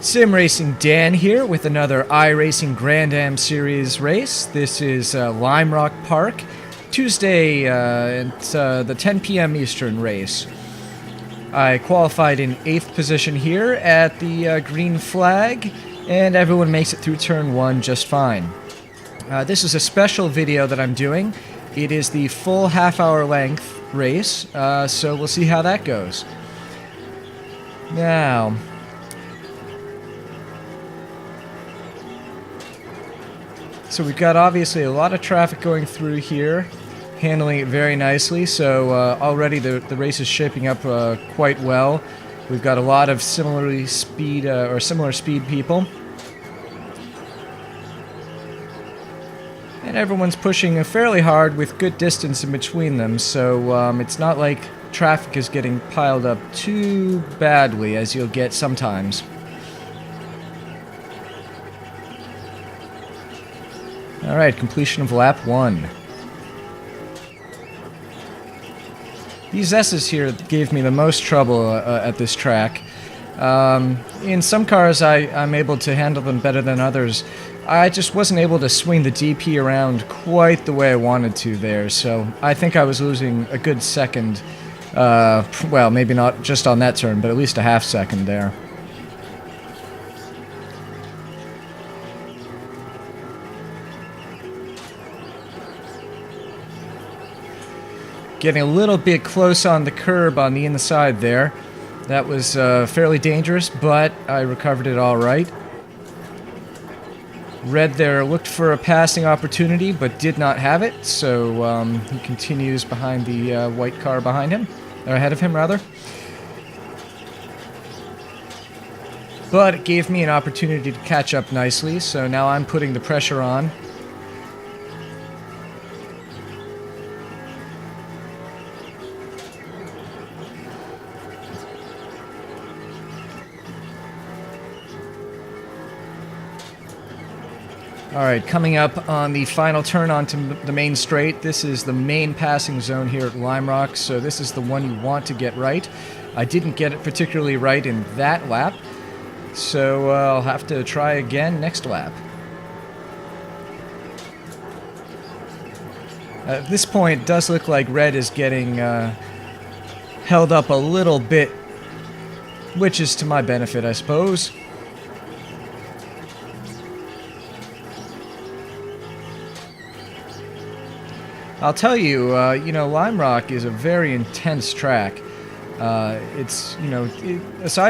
Sim Racing Dan here with another iRacing Grand Am Series race. This is Lime Rock Park, Tuesday, it's the 10 p.m. Eastern race. I qualified in 8th position here at the green flag, and everyone makes it through turn 1 just fine. This is a special video that I'm doing. It is the full half-hour length race, so we'll see how that goes. Now, so we've got obviously a lot of traffic going through here, handling it very nicely, so already the race is shaping up quite well. We've got a lot of similar speed people. And everyone's pushing fairly hard with good distance in between them, so it's not like traffic is getting piled up too badly as you'll get sometimes. Alright, completion of lap 1. These S's here gave me the most trouble at this track. In some cars I'm able to handle them better than others. I just wasn't able to swing the DP around quite the way I wanted to there, so I think I was losing a good second. Well, maybe not just on that turn, but at least a half second there. Getting a little bit close on the curb on the inside there. That was fairly dangerous, but I recovered it all right. Red there looked for a passing opportunity, but did not have it, so he continues behind the white car behind him, or ahead of him, rather. But it gave me an opportunity to catch up nicely, so now I'm putting the pressure on. Alright, coming up on the final turn onto the main straight. This is the main passing zone here at Lime Rock, so this is the one you want to get right. I didn't get it particularly right in that lap, so I'll have to try again next lap. At this point, it does look like Red is getting held up a little bit, which is to my benefit, I suppose. I'll tell you, Lime Rock is a very intense track. Aside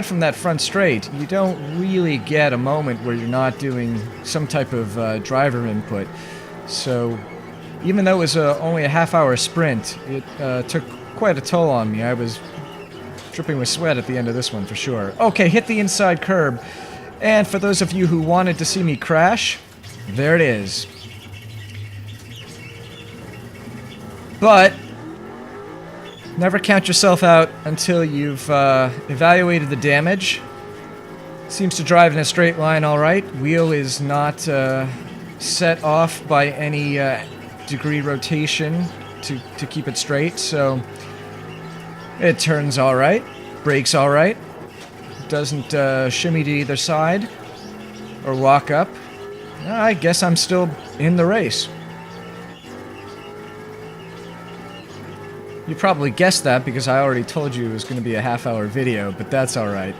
from that front straight, you don't really get a moment where you're not doing some type of driver input. So, even though it was only a half-hour sprint, it took quite a toll on me. I was dripping with sweat at the end of this one, for sure. Okay, hit the inside curb. And for those of you who wanted to see me crash, there it is. But never count yourself out until you've evaluated the damage. Seems to drive in a straight line all right. Wheel is not set off by any degree rotation to keep it straight, so it turns all right, brakes all right, doesn't shimmy to either side or lock up. I guess I'm still in the race. You probably guessed that because I already told you it was going to be a half-hour video, but that's alright.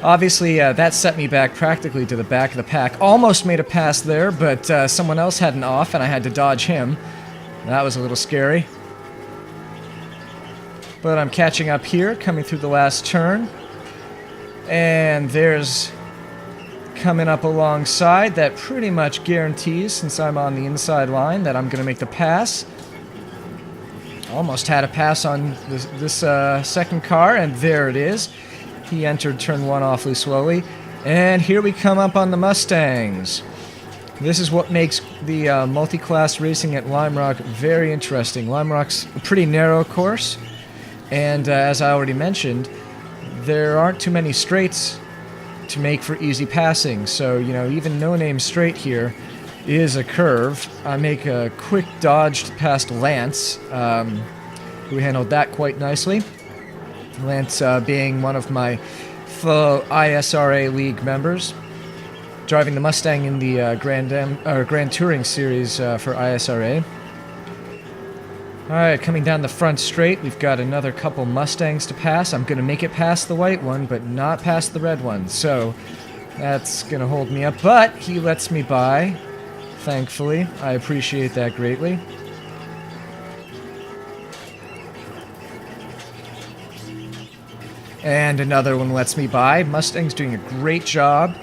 Obviously, that set me back practically to the back of the pack. Almost made a pass there, but someone else had an off and I had to dodge him. That was a little scary. But I'm catching up here, coming through the last turn. And there's coming up alongside. That pretty much guarantees, since I'm on the inside line, that I'm going to make the pass. Almost had a pass on this second car, and there it is. He entered turn 1 awfully slowly. And here we come up on the Mustangs. This is what makes the multi-class racing at Lime Rock very interesting. Lime Rock's a pretty narrow course, and as I already mentioned, there aren't too many straights to make for easy passing. So, even no-name straight here is a curve. I make a quick dodge past Lance, who handled that quite nicely. Lance being one of my fellow ISRA League members, driving the Mustang in the Grand Touring Series for ISRA. Alright, coming down the front straight, we've got another couple Mustangs to pass. I'm going to make it past the white one, but not past the red one, so that's going to hold me up. But he lets me by, thankfully. I appreciate that greatly. And another one lets me by. Mustang's doing a great job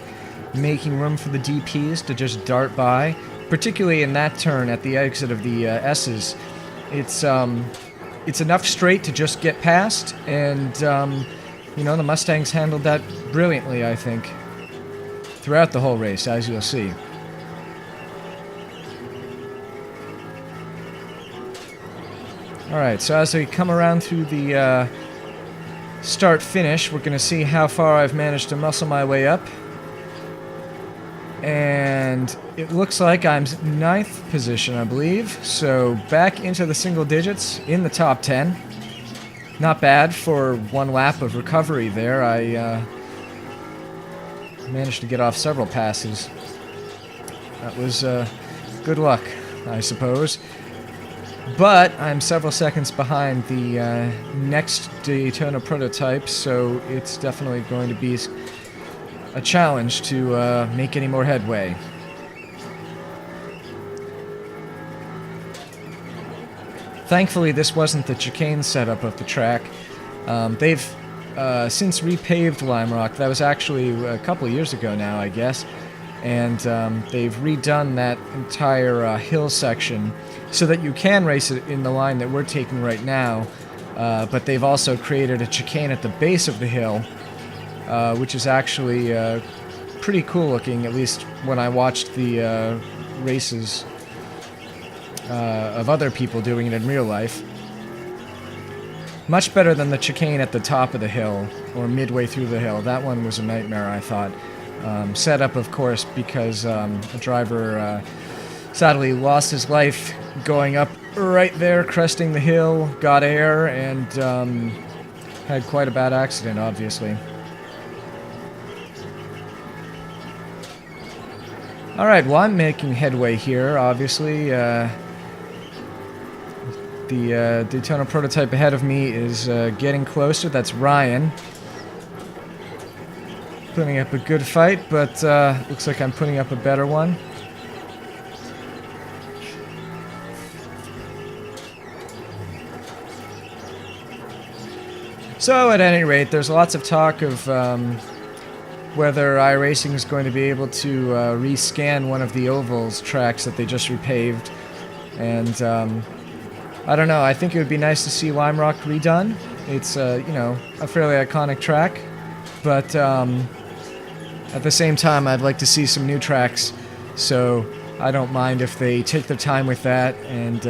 making room for the DPs to just dart by, particularly in that turn at the exit of the S's. It's enough straight to just get past, and you know, the Mustangs handled that brilliantly, I think, throughout the whole race, as you'll see. Alright, so as we come around through the start-finish, we're going to see how far I've managed to muscle my way up. And it looks like I'm 9th position, I believe. So back into the single digits in the top 10. Not bad for one lap of recovery there. I managed to get off several passes. That was good luck, I suppose. But I'm several seconds behind the next Daytona prototype, so it's definitely going to be a challenge to make any more headway. Thankfully, this wasn't the chicane setup of the track. They've since repaved Lime Rock. That was actually a couple of years ago now, I guess. And they've redone that entire hill section so that you can race it in the line that we're taking right now. But they've also created a chicane at the base of the hill, which is actually pretty cool looking, at least when I watched the races of other people doing it in real life. Much better than the chicane at the top of the hill, or midway through the hill. That one was a nightmare, I thought. Set up, of course, because a driver sadly lost his life going up right there, cresting the hill, got air, and had quite a bad accident, obviously. Alright, well, I'm making headway here, obviously. The Daytona prototype ahead of me is getting closer. That's Ryan. Putting up a good fight, but looks like I'm putting up a better one. So, at any rate, there's lots of talk of whether iRacing is going to be able to rescan one of the ovals tracks that they just repaved. And I don't know, I think it would be nice to see Lime Rock redone. It's, you know, a fairly iconic track, but at the same time, I'd like to see some new tracks, so I don't mind if they take their time with that and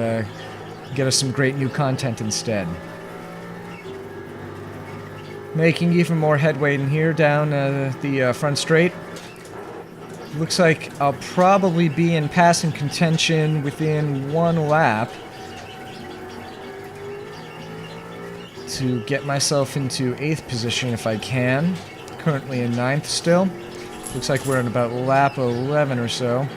get us some great new content instead. Making even more headway in here down the front straight. Looks like I'll probably be in passing contention within one lap to get myself into 8th position if I can. Currently in 9th still. Looks like we're in about lap 11 or so.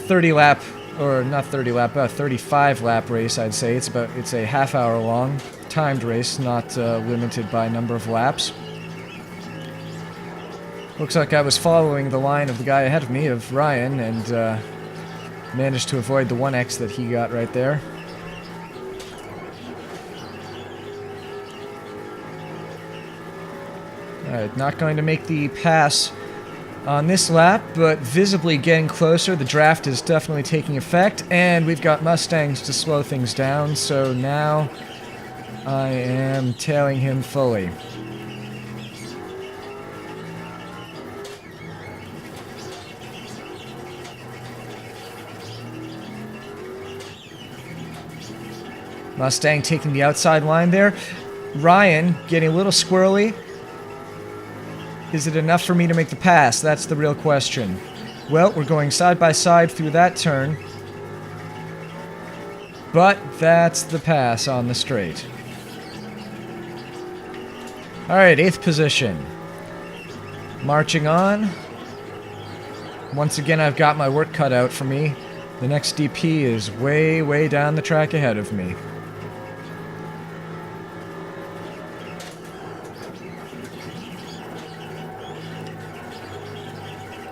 30 lap, or not 30 lap, 35 lap race, I'd say. It's a half hour long, timed race, not limited by number of laps. Looks like I was following the line of the guy ahead of me, of Ryan, and managed to avoid the 1X that he got right there. Alright, not going to make the pass on this lap, but visibly getting closer. The draft is definitely taking effect, and we've got Mustangs to slow things down, so now I am tailing him fully. Mustang taking the outside line there. Ryan getting a little squirrely. Is it enough for me to make the pass? That's the real question. Well, we're going side by side through that turn. But that's the pass on the straight. Alright, 8th position. Marching on. Once again, I've got my work cut out for me. The next DP is way, way down the track ahead of me.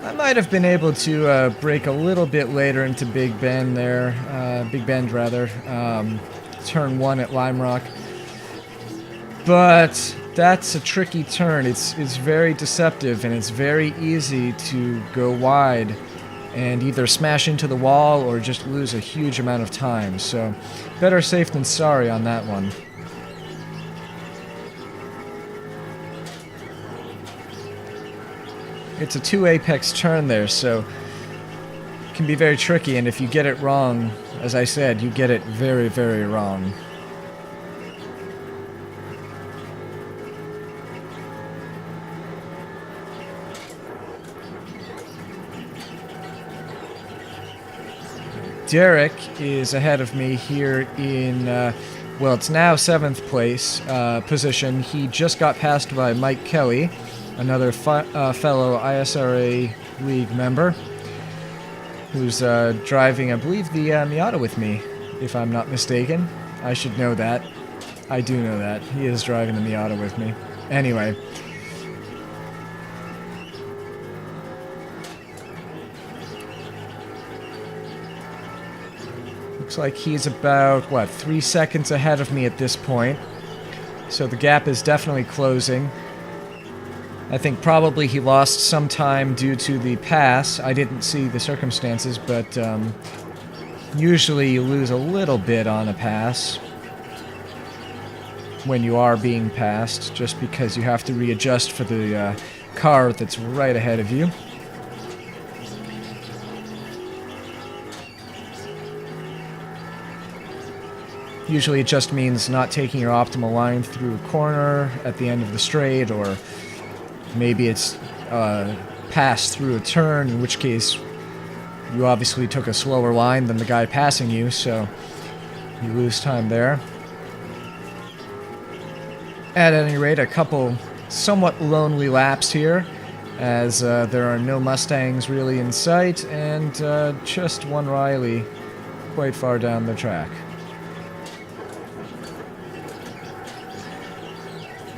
I might have been able to brake a little bit later into Big Bend there. Big Bend, rather. Turn 1 at Lime Rock. But that's a tricky turn. It's very deceptive, and it's very easy to go wide and either smash into the wall or just lose a huge amount of time. So better safe than sorry on that one. It's a 2 apex turn there, so it can be very tricky, and if you get it wrong, as I said, you get it very, very wrong. Derek is ahead of me here in, well, it's now 7th place position. He just got passed by Mike Kelly, another fellow ISRA League member, who's driving, I believe, the Miata with me, if I'm not mistaken. I should know that. I do know that. He is driving the Miata with me. Anyway. Looks like he's about, what, 3 seconds ahead of me at this point. So the gap is definitely closing. I think probably he lost some time due to the pass. I didn't see the circumstances, but usually you lose a little bit on a pass when you are being passed, just because you have to readjust for the car that's right ahead of you. Usually it just means not taking your optimal line through a corner at the end of the straight, or maybe it's passed through a turn, in which case you obviously took a slower line than the guy passing you, so you lose time there. At any rate, a couple somewhat lonely laps here, as there are no Mustangs really in sight, and just one Riley quite far down the track.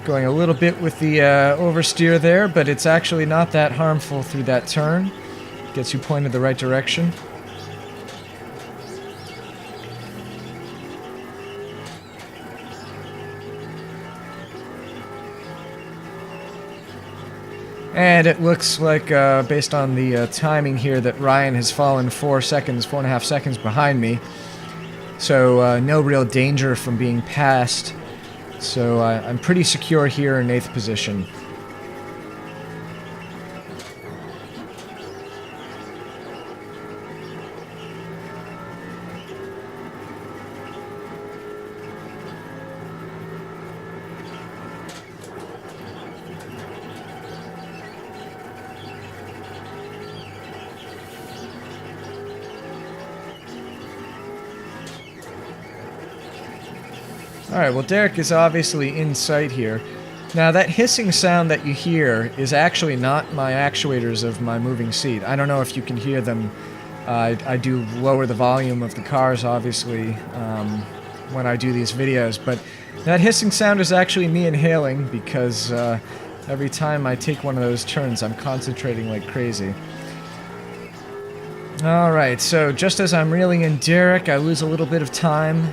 Going a little bit with the oversteer there, but it's actually not that harmful through that turn. Gets you pointed the right direction. And it looks like, based on the timing here, that Ryan has fallen 4.5 seconds behind me. So no real danger from being passed. So I'm pretty secure here in 8th position. Alright, well, Derek is obviously in sight here. Now, that hissing sound that you hear is actually not my actuators of my moving seat. I don't know if you can hear them. I do lower the volume of the cars, obviously, when I do these videos, but that hissing sound is actually me inhaling, because every time I take one of those turns, I'm concentrating like crazy. Alright, so just as I'm reeling in Derek, I lose a little bit of time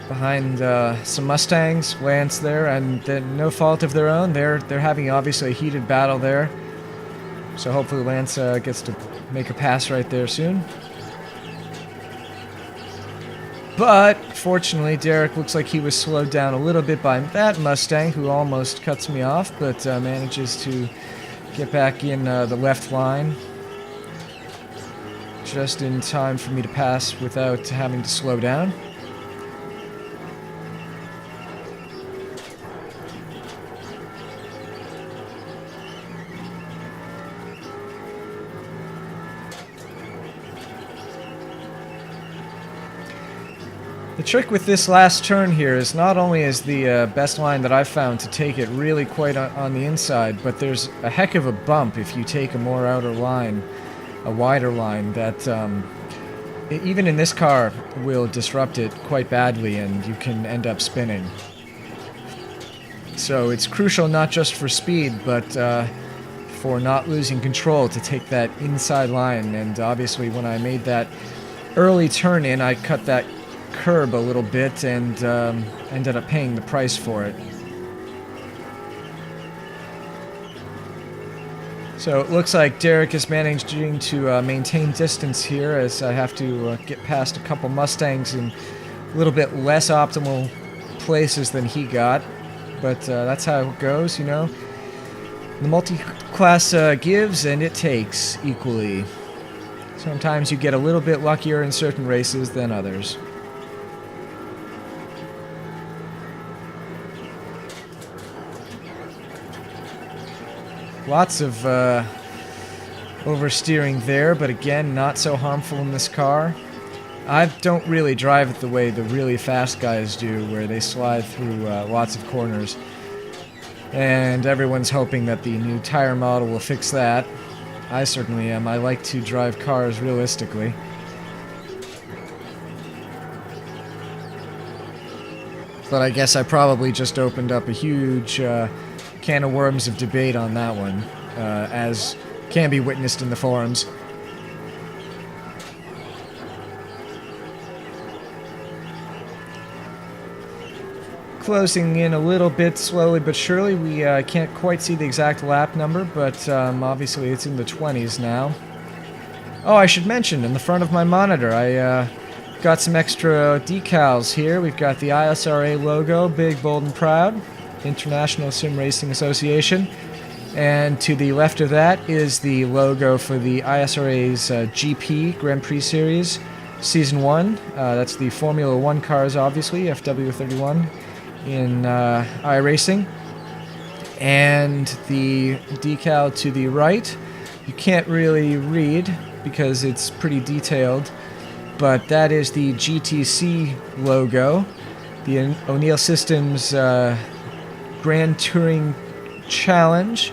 behind some Mustangs. Lance there, and no fault of their own. They're having obviously a heated battle there. So hopefully Lance gets to make a pass right there soon. But fortunately, Derek looks like he was slowed down a little bit by that Mustang, who almost cuts me off, but manages to get back in the left line just in time for me to pass without having to slow down. The trick with this last turn here is not only is the best line that I've found to take it really quite on the inside, but there's a heck of a bump if you take a more outer line, a wider line, that even in this car will disrupt it quite badly and you can end up spinning. So it's crucial not just for speed, but for not losing control to take that inside line. And obviously when I made that early turn in, I cut that curb a little bit and ended up paying the price for it. So it looks like Derek is managing to maintain distance here as I have to get past a couple Mustangs in a little bit less optimal places than he got. But that's how it goes, you know. The multi-class gives and it takes equally. Sometimes you get a little bit luckier in certain races than others. Lots of oversteering there, but again, not so harmful in this car. I don't really drive it the way the really fast guys do, where they slide through lots of corners. And everyone's hoping that the new tire model will fix that. I certainly am. I like to drive cars realistically. But I guess I probably just opened up a huge can of worms of debate on that one, as can be witnessed in the forums. Closing in a little bit slowly but surely. We can't quite see the exact lap number, but obviously it's in the 20s now. Oh, I should mention, in the front of my monitor, I got some extra decals here. We've got the ISRA logo, big, bold, and proud. International Sim Racing Association. And to the left of that is the logo for the ISRA's GP Grand Prix Series Season 1. That's the Formula 1 cars, obviously, FW31 in iRacing. And the decal to the right, you can't really read because it's pretty detailed, but that is the GTC logo, the O'Neill Systems Grand Touring Challenge,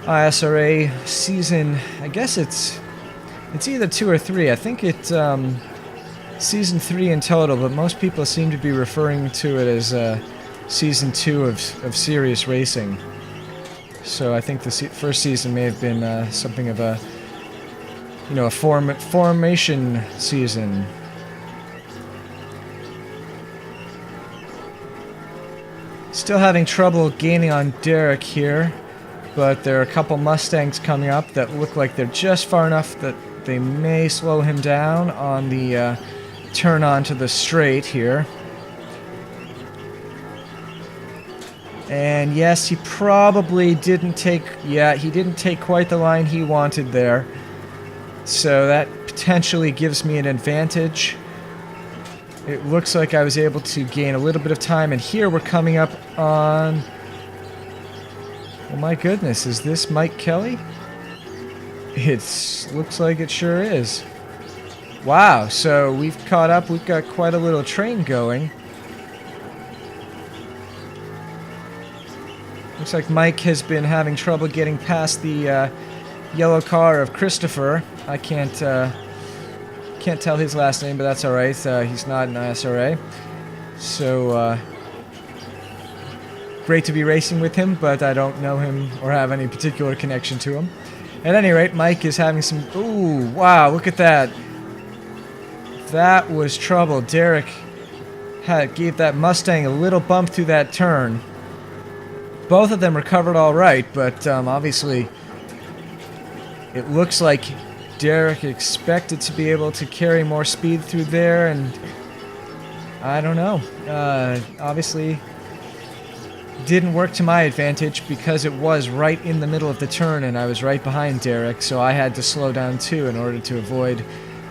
ISRA season, I guess it's either 2 or 3. I think it's season 3 in total, but most people seem to be referring to it as season 2 of serious racing. So I think the first season may have been something of a, you know, a formation season. Still having trouble gaining on Derek here, but there are a couple Mustangs coming up that look like they're just far enough that they may slow him down on the turn onto the straight here. And yes, he probably didn't take, he didn't take quite the line he wanted there. So that potentially gives me an advantage. It looks like I was able to gain a little bit of time, and here we're coming up on... Oh my goodness, is this Mike Kelly? It looks like it sure is. Wow, so we've caught up, we've got quite a little train going. Looks like Mike has been having trouble getting past the yellow car of Christopher. I can't tell his last name, but that's alright. He's not an ISRA. So, great to be racing with him, but I don't know him or have any particular connection to him. At any rate, Mike is having some... Ooh, wow, look at that. That was trouble. Derek gave that Mustang a little bump through that turn. Both of them recovered all right, but obviously it looks like Derek expected to be able to carry more speed through there, and I don't know. Obviously didn't work to my advantage because it was right in the middle of the turn and I was right behind Derek, so I had to slow down too in order to avoid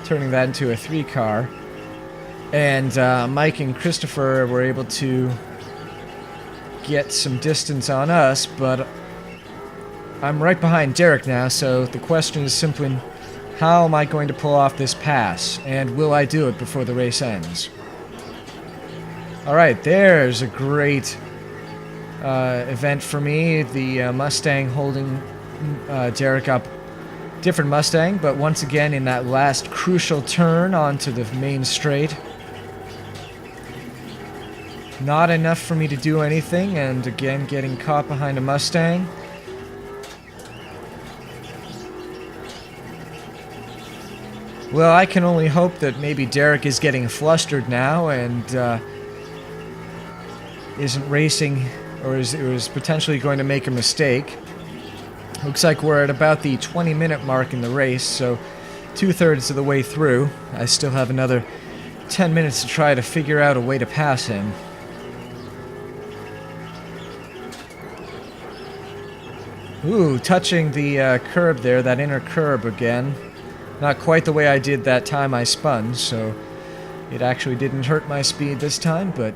turning that into a 3 car. And Mike and Christopher were able to get some distance on us, but I'm right behind Derek now, so the question is simply, how am I going to pull off this pass, and will I do it before the race ends? Alright, there's a great event for me. The Mustang holding Derek up. Different Mustang, but once again in that last crucial turn onto the main straight. Not enough for me to do anything, and again getting caught behind a Mustang. Well, I can only hope that maybe Derek is getting flustered now and isn't racing, or is potentially going to make a mistake. Looks like we're at about the 20-minute mark in the race, so 2/3 of the way through. I still have another 10 minutes to try to figure out a way to pass him. Ooh, touching the curb there, that inner curb again. Not quite the way I did that time I spun, so it actually didn't hurt my speed this time, but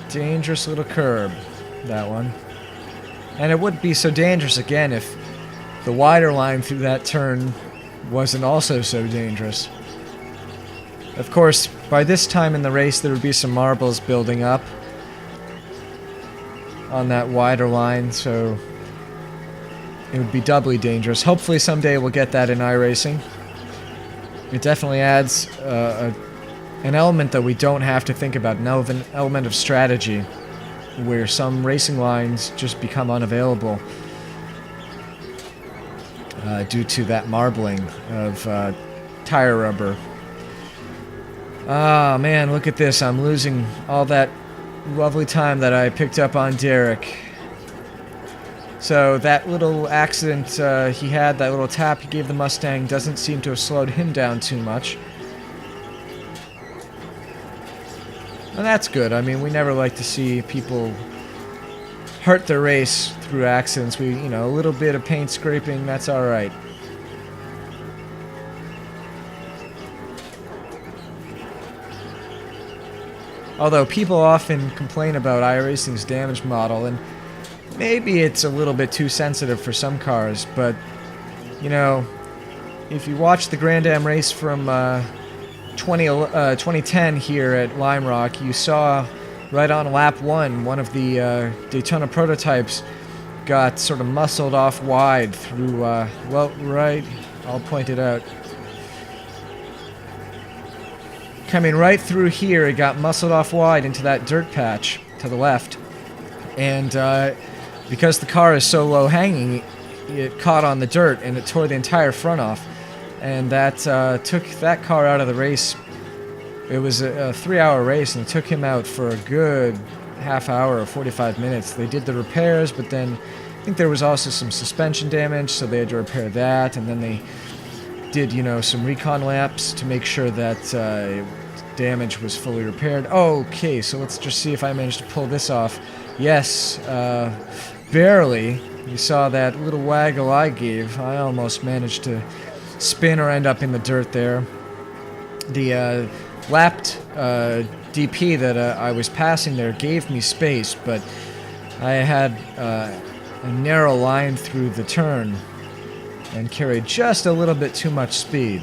dangerous little curb, that one. And it wouldn't be so dangerous again if the wider line through that turn wasn't also so dangerous. Of course, by this time in the race there would be some marbles building up on that wider line, so it would be doubly dangerous. Hopefully someday we'll get that in iRacing. It definitely adds an element that we don't have to think about, an element of strategy, where some racing lines just become unavailable due to that marbling of tire rubber. Ah, man, look at this. I'm losing all that lovely time that I picked up on Derek. So that little accident he had, that little tap he gave the Mustang, doesn't seem to have slowed him down too much. And that's good. I mean, we never like to see people hurt their race through accidents. A little bit of paint scraping, that's alright. Although people often complain about iRacing's damage model, and maybe it's a little bit too sensitive for some cars, but, if you watch the Grand Am race from 2010 here at Lime Rock, you saw right on lap one of the Daytona prototypes got sort of muscled off wide through, I'll point it out. Coming right through here, it got muscled off wide into that dirt patch to the left. And because the car is so low hanging, it caught on the dirt and it tore the entire front off. And that took that car out of the race. It was a 3-hour race, and it took him out for a good half hour or 45 minutes. They did the repairs, but then I think there was also some suspension damage, so they had to repair that, and then they did, some recon laps to make sure that damage was fully repaired. Okay, so let's just see if I managed to pull this off. Yes, barely. You saw that little waggle I gave. I almost managed to spin or end up in the dirt there. The lapped DP that I was passing there gave me space, but I had a narrow line through the turn and carried just a little bit too much speed.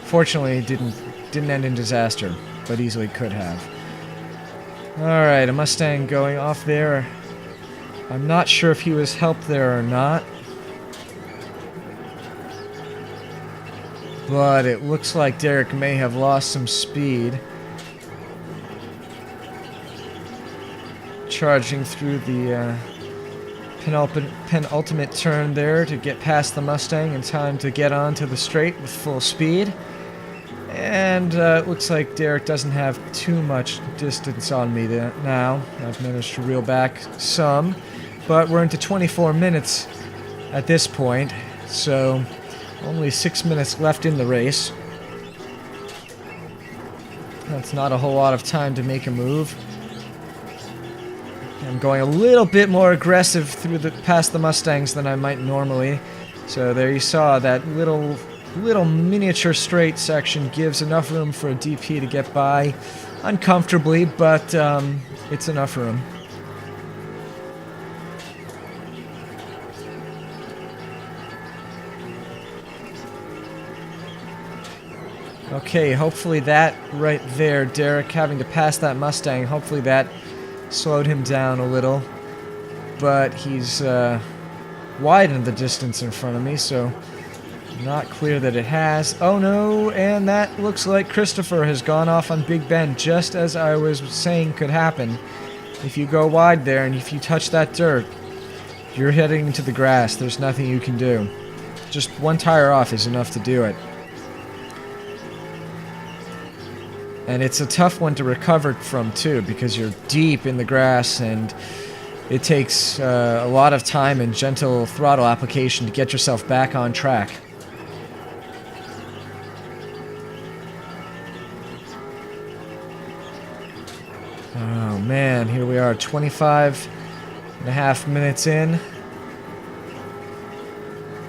Fortunately, it didn't end in disaster, but easily could have. Alright, a Mustang going off there. I'm not sure if he was helped there or not, but it looks like Derek may have lost some speed. Charging through the penultimate turn there to get past the Mustang in time to get onto the straight with full speed. And it looks like Derek doesn't have too much distance on me now. I've managed to reel back some, but we're into 24 minutes at this point, so only 6 minutes left in the race. That's not a whole lot of time to make a move. I'm going a little bit more aggressive past the Mustangs than I might normally. So there you saw that little miniature straight section gives enough room for a DP to get by uncomfortably, but it's enough room. Okay, hopefully that right there, Derek having to pass that Mustang, hopefully that slowed him down a little. But he's widened the distance in front of me, so not clear that it has. Oh no, and that looks like Christopher has gone off on Big Ben, just as I was saying could happen. If you go wide there and if you touch that dirt, you're heading into the grass. There's nothing you can do. Just one tire off is enough to do it. And it's a tough one to recover from too, because you're deep in the grass and it takes a lot of time and gentle throttle application to get yourself back on track. Oh man, here we are, 25.5 minutes in.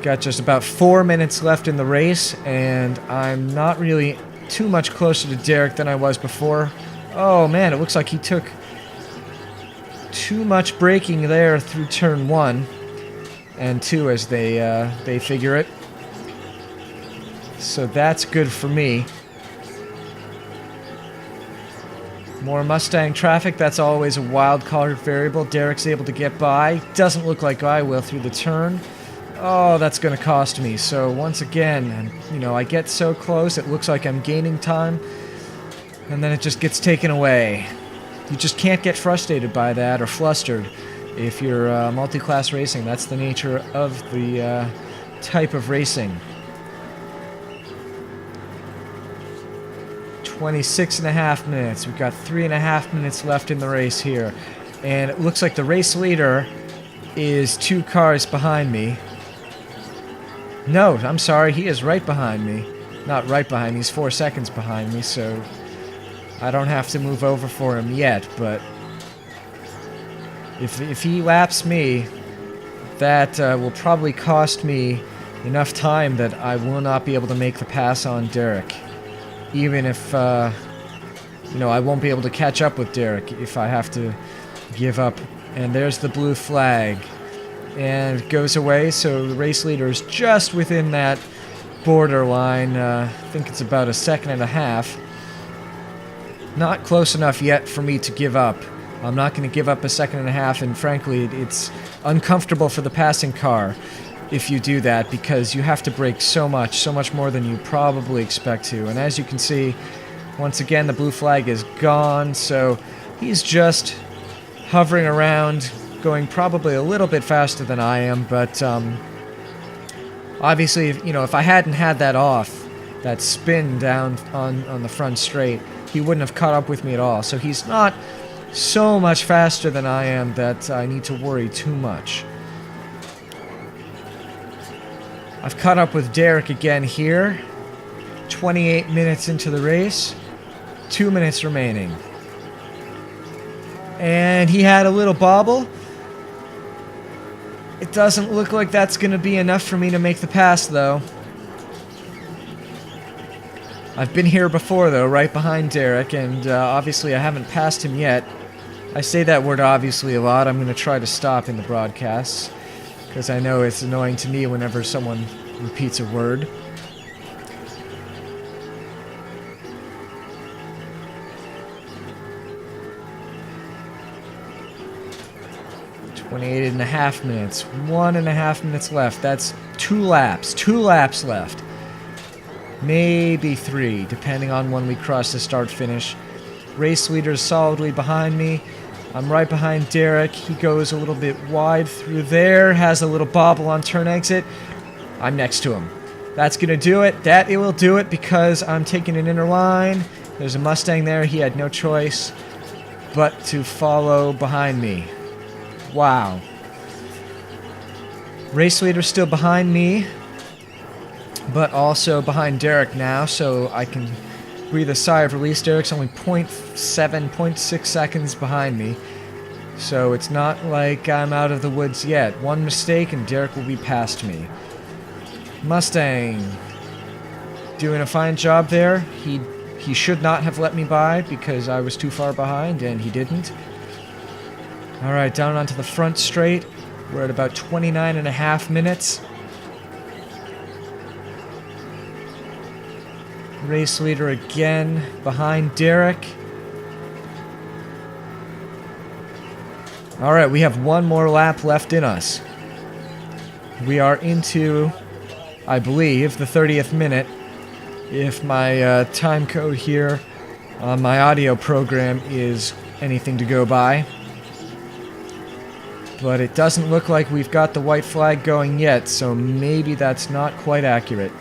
Got just about 4 minutes left in the race, and I'm not really too much closer to Derek than I was before. Oh man, it looks like he took too much braking there through turn 1 and 2 as they figure it. So that's good for me. More Mustang traffic, that's always a wild card variable. Derek's able to get by. Doesn't look like I will through the turn. Oh, that's going to cost me. So once again, you know, I get so close, it looks like I'm gaining time, and then it just gets taken away. You just can't get frustrated by that or flustered if you're multi-class racing. That's the nature of the type of racing. 26.5 minutes. We've got 3.5 minutes left in the race here. And it looks like the race leader is 2 cars behind me. No, I'm sorry, he is right behind me. Not right behind me, he's 4 seconds behind me, so I don't have to move over for him yet, but if he laps me, that will probably cost me enough time that I will not be able to make the pass on Derek. Even if, you know, I won't be able to catch up with Derek if I have to give up. And there's the blue flag. And it goes away, so the race leader is just within that borderline. I think it's about 1.5 seconds. Not close enough yet for me to give up. I'm not going to give up 1.5 seconds, and frankly, it's uncomfortable for the passing car if you do that, because you have to brake so much more than you probably expect to. And as you can see, once again, the blue flag is gone, so he's just hovering around, going probably a little bit faster than I am, but obviously, you know, if I hadn't had that off, that spin down on the front straight, he wouldn't have caught up with me at all. So he's not so much faster than I am that I need to worry too much. I've caught up with Derek again here. 28 minutes into the race. 2 minutes remaining. And he had a little bobble. It doesn't look like that's going to be enough for me to make the pass, though. I've been here before, though, right behind Derek, and obviously I haven't passed him yet. I say that word obviously a lot. I'm going to try to stop in the broadcasts, because I know it's annoying to me whenever someone repeats a word. .28.5 minutes. 1.5 minutes left. That's 2 laps. 2 laps left. Maybe 3, depending on when we cross the start-finish. Race leader is solidly behind me. I'm right behind Derek. He goes a little bit wide through there, has a little bobble on turn exit. I'm next to him. That's going to do it. That it will do it because I'm taking an inner line. There's a Mustang there. He had no choice but to follow behind me. Wow. Race leader still behind me, but also behind Derek now, so I can breathe a sigh of release. Derek's only 0.7, 0.6 seconds behind me, so it's not like I'm out of the woods yet. One mistake and Derek will be past me. Mustang doing a fine job there. He should not have let me by because I was too far behind, and he didn't. Alright, down onto the front straight. We're at about 29.5 minutes. Race leader again behind Derek. Alright, we have one more lap left in us. We are into, I believe, the 30th minute. If my time code here on my audio program is anything to go by. But it doesn't look like we've got the white flag going yet, so maybe that's not quite accurate.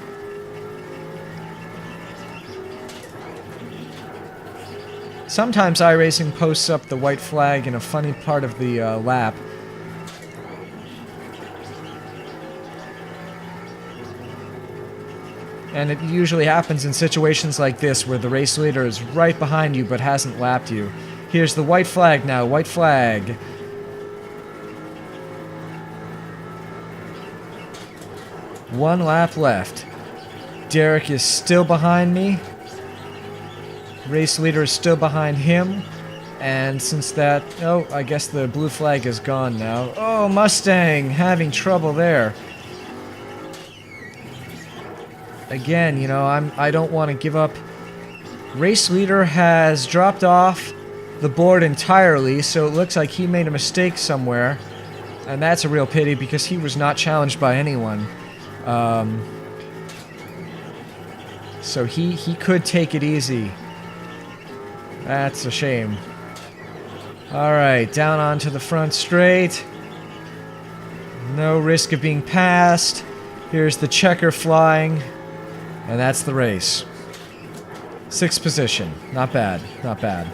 Sometimes iRacing posts up the white flag in a funny part of the lap. And it usually happens in situations like this where the race leader is right behind you but hasn't lapped you. Here's the white flag now, white flag. One lap left. Derek is still behind me. Race leader is still behind him. And since that... Oh, I guess the blue flag is gone now. Oh, Mustang having trouble there. Again, you know, I don't want to give up. Race leader has dropped off the board entirely, so it looks like he made a mistake somewhere. And that's a real pity because he was not challenged by anyone. So he could take it easy. That's a shame. Alright, down onto the front straight. No risk of being passed. Here's the checker flying. And that's the race. 6th position. Not bad. Not bad.